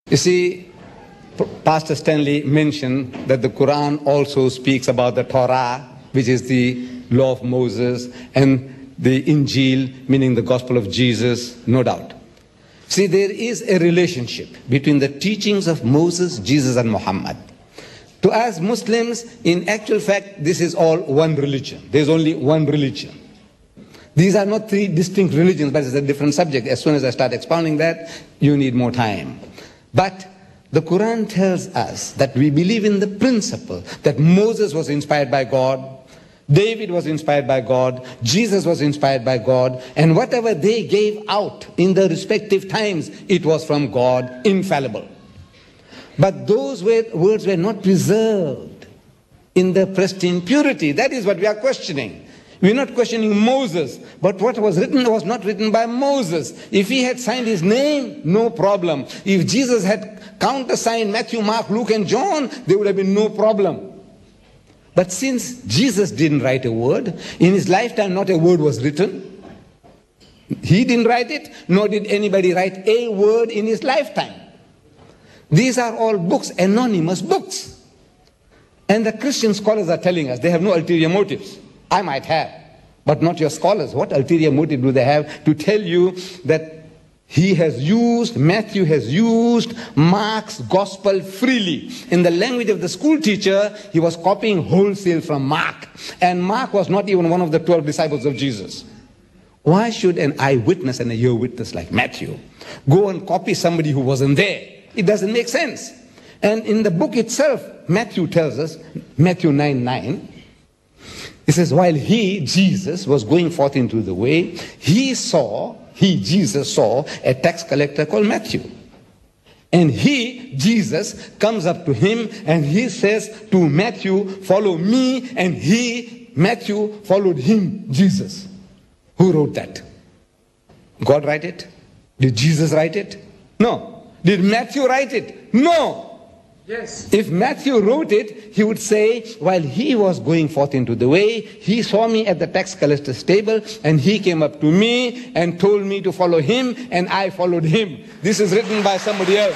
You see, Pastor Stanley mentioned that the Quran also speaks about the Torah, which is the law of Moses, and the Injil, meaning the gospel of Jesus, no doubt. See, there is a relationship between the teachings of Moses, Jesus, and Muhammad. To us Muslims, in actual fact, this is all one religion. There's only one religion. These are not three distinct religions, but it's a different subject. As soon as I start expounding that, you need more time. But the Quran tells us that we believe in the principle that Moses was inspired by God, David was inspired by God, Jesus was inspired by God, and whatever they gave out in the respective times, it was from God, infallible. But those words were not preserved in the pristine purity. That is what we are questioning. We're not questioning Moses, but what was written was not written by Moses. If he had signed his name, no problem. If Jesus had countersigned Matthew, Mark, Luke, and John, there would have been no problem. But since Jesus didn't write a word, in his lifetime not a word was written. He didn't write it, nor did anybody write a word in his lifetime. These are all books, anonymous books. And the Christian scholars are telling us they have no ulterior motives. I might have, but not your scholars. What ulterior motive do they have to tell you that Matthew has used Mark's gospel freely? In the language of the school teacher, he was copying wholesale from Mark. And Mark was not even one of the 12 disciples of Jesus. Why should an eyewitness and a ear witness like Matthew go and copy somebody who wasn't there? It doesn't make sense. And in the book itself, Matthew tells us, Matthew 9:9, it says, while he, Jesus, was going forth into the way, Jesus, saw a tax collector called Matthew. And Jesus, comes up to him and he says to Matthew, follow me. And Matthew, followed him, Jesus. Who wrote that? God write it? Did Jesus write it? No. Did Matthew write it? No. Yes. If Matthew wrote it, he would say, while he was going forth into the way, he saw me at the tax collector's table, and he came up to me and told me to follow him, and I followed him. This is written by somebody else.